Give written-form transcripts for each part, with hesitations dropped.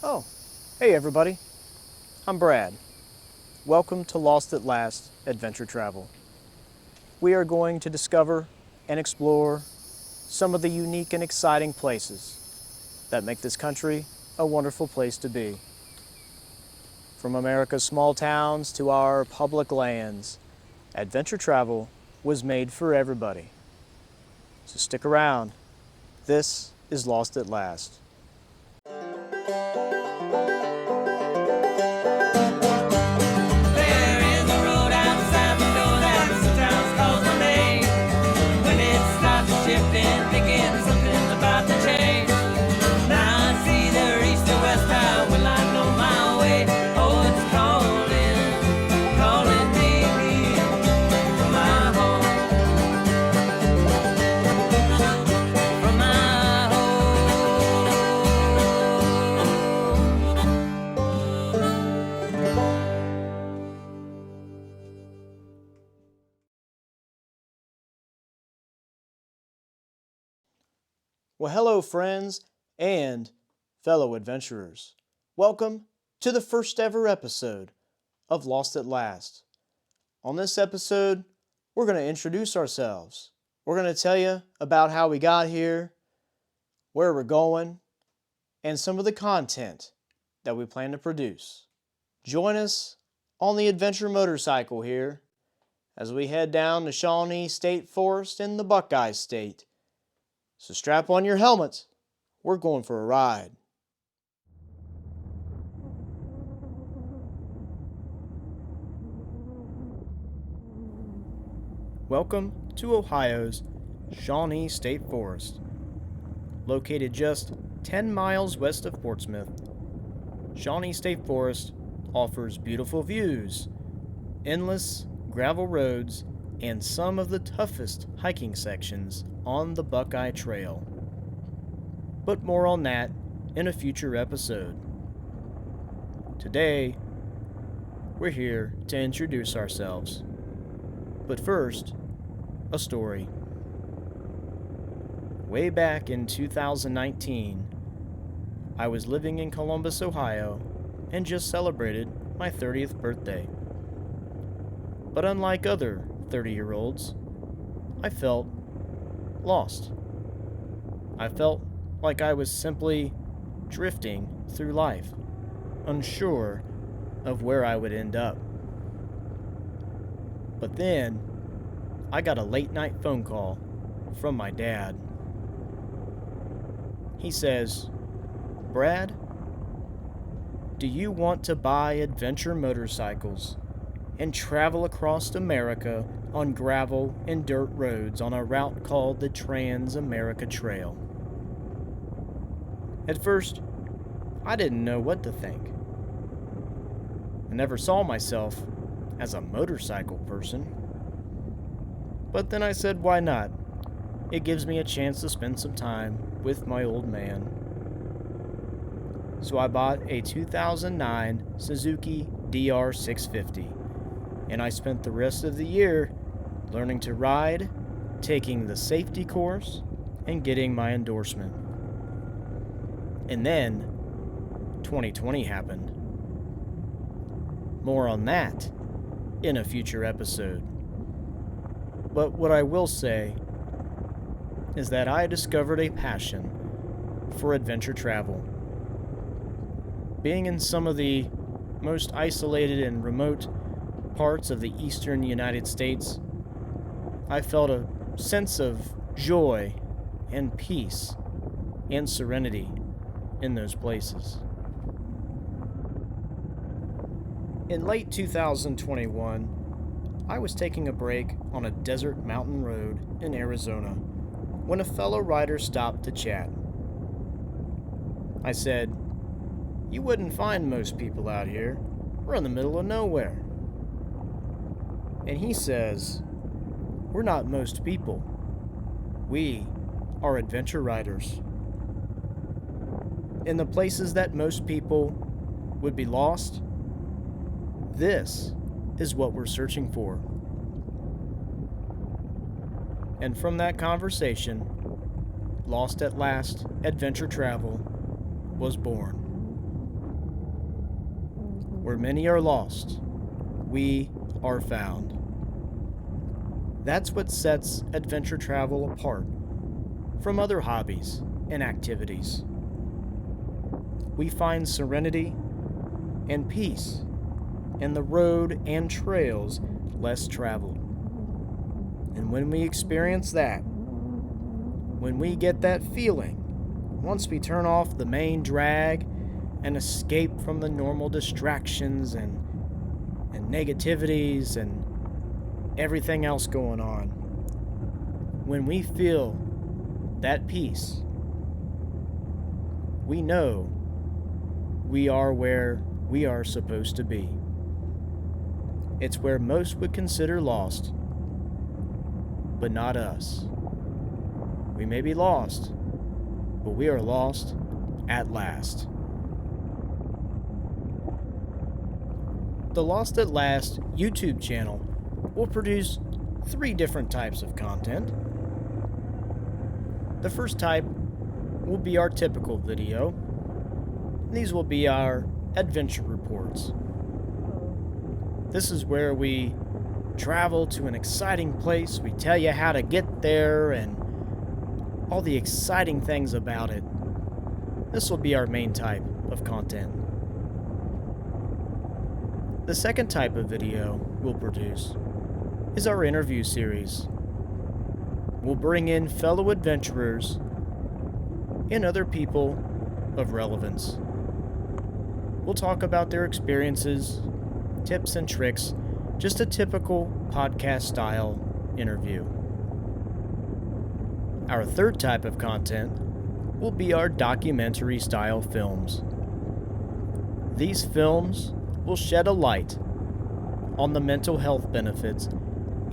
Oh, hey everybody. I'm Brad. Welcome to Lost at Last Adventure Travel. We are going to discover and explore some of the unique and exciting places that make this country a wonderful place to be. From America's small towns to our public lands, adventure travel was made for everybody. So stick around. This is Lost at Last. Well, hello, friends and fellow adventurers. Welcome to the first ever episode of Lost at Last. On this episode, we're going to introduce ourselves. We're going to tell you about how we got here, where we're going, and some of the content that we plan to produce. Join us on the adventure motorcycle here as we head down to Shawnee State Forest in the Buckeye State. So strap on your helmets. We're going for a ride. Welcome to Ohio's Shawnee State Forest. Located just 10 miles west of Portsmouth, Shawnee State Forest offers beautiful views, endless gravel roads, and some of the toughest hiking sections on the Buckeye Trail. But more on that in a future episode. Today, we're here to introduce ourselves. But first, a story. Way back in 2019, I was living in Columbus, Ohio, and just celebrated my 30th birthday. But unlike other 30-year-olds, I felt lost. I felt like I was simply drifting through life, unsure of where I would end up. But then, I got a late-night phone call from my dad. He says, "Brad, do you want to buy adventure motorcycles and travel across America on gravel and dirt roads on a route called the Trans-America Trail?" At first, I didn't know what to think. I never saw myself as a motorcycle person. But then I said, why not? It gives me a chance to spend some time with my old man. So I bought a 2009 Suzuki DR650, and I spent the rest of the year learning to ride, taking the safety course, and getting my endorsement. And then 2020 happened. More on that in a future episode. But what I will say is that I discovered a passion for adventure travel. Being in some of the most isolated and remote parts of the eastern United States, I felt a sense of joy and peace and serenity in those places. In late 2021, I was taking a break on a desert mountain road in Arizona when a fellow rider stopped to chat. I said, "You wouldn't find most people out here. We're in the middle of nowhere." And he says, "We're not most people. We are adventure riders. In the places that most people would be lost, this is what we're searching for." And from that conversation, Lost at Last Adventure Travel was born. Where many are lost, we are found. That's what sets adventure travel apart from other hobbies and activities. We find serenity and peace in the road and trails less traveled. And when we experience that, when we get that feeling, once we turn off the main drag and escape from the normal distractions and negativities and everything else going on, when we feel that peace, we know we are where we are supposed to be. It's where most would consider lost, but not us. We may be lost, but we are lost at last. The Lost at Last YouTube channel will produce 3 different types of content. The first type will be our typical video. These will be our adventure reports. This is where we travel to an exciting place, we tell you how to get there and all the exciting things about it. This will be our main type of content. The second type of video we'll produce is our interview series. We'll bring in fellow adventurers and other people of relevance. We'll talk about their experiences, tips and tricks, just a typical podcast style interview. Our third type of content will be our documentary style films. These films will shed a light on the mental health benefits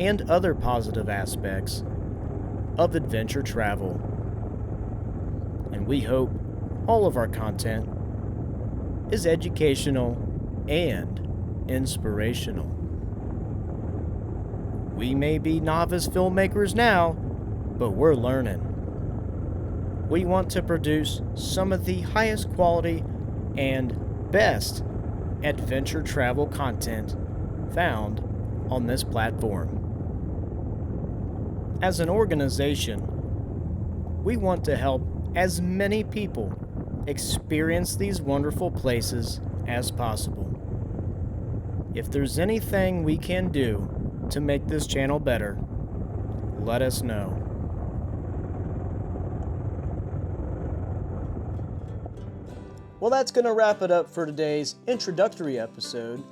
and other positive aspects of adventure travel. And we hope all of our content is educational and inspirational. We may be novice filmmakers now, but we're learning. We want to produce some of the highest quality and best adventure travel content found on this platform. As an organization, we want to help as many people experience these wonderful places as possible. If there's anything we can do to make this channel better, let us know. Well, that's going to wrap it up for today's introductory episode.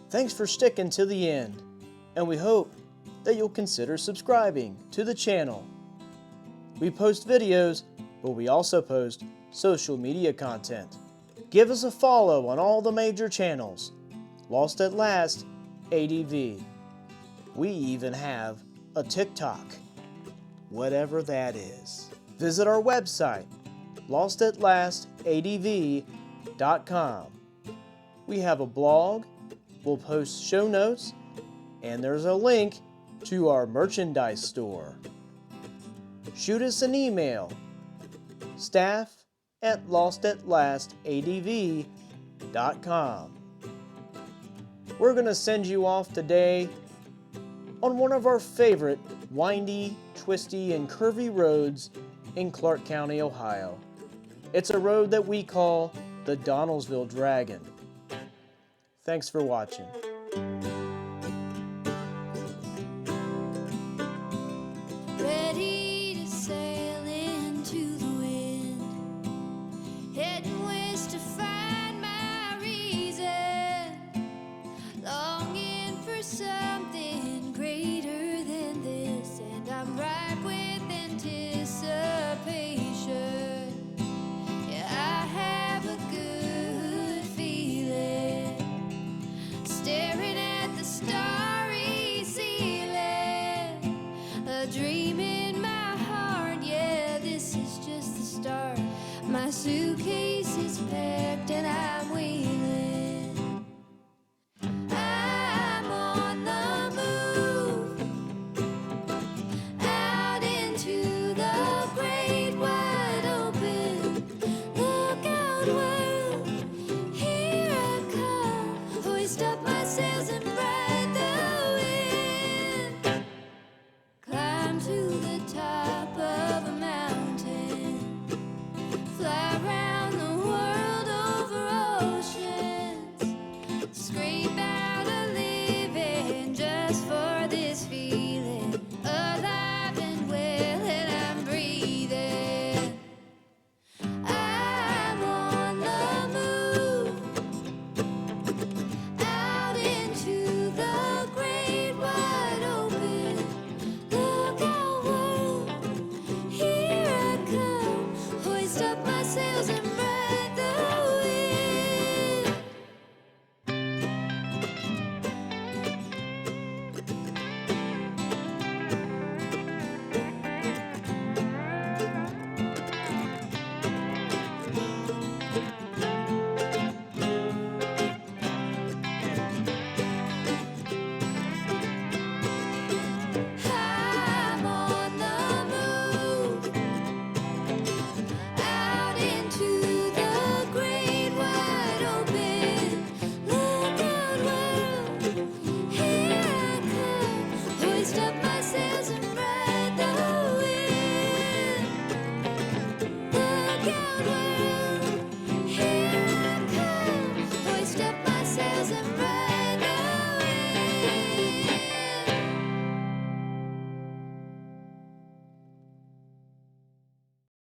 Thanks for sticking to the end, and we hope that you'll consider subscribing to the channel. We post videos, but we also post social media content. Give us a follow on all the major channels. Lost at Last ADV. We even have a TikTok, whatever that is. Visit our website, lostatlastadv.com. We have a blog, we'll post show notes, and there's a link to our merchandise store. Shoot us an email, staff@lostatlastadv.com. We're going to send you off today on one of our favorite windy, twisty, and curvy roads in Clark County, Ohio. It's a road that we call the Donnellsville Dragon. Thanks for watching. Ready to sail into the wind, heading west to find my reason, longing for something greater than this, and I'm ripe with anticipation. Yeah, I have a good feeling, staring at the starry ceiling, a dream in my heart. Yeah, this is just the start. My suitcase is packed and I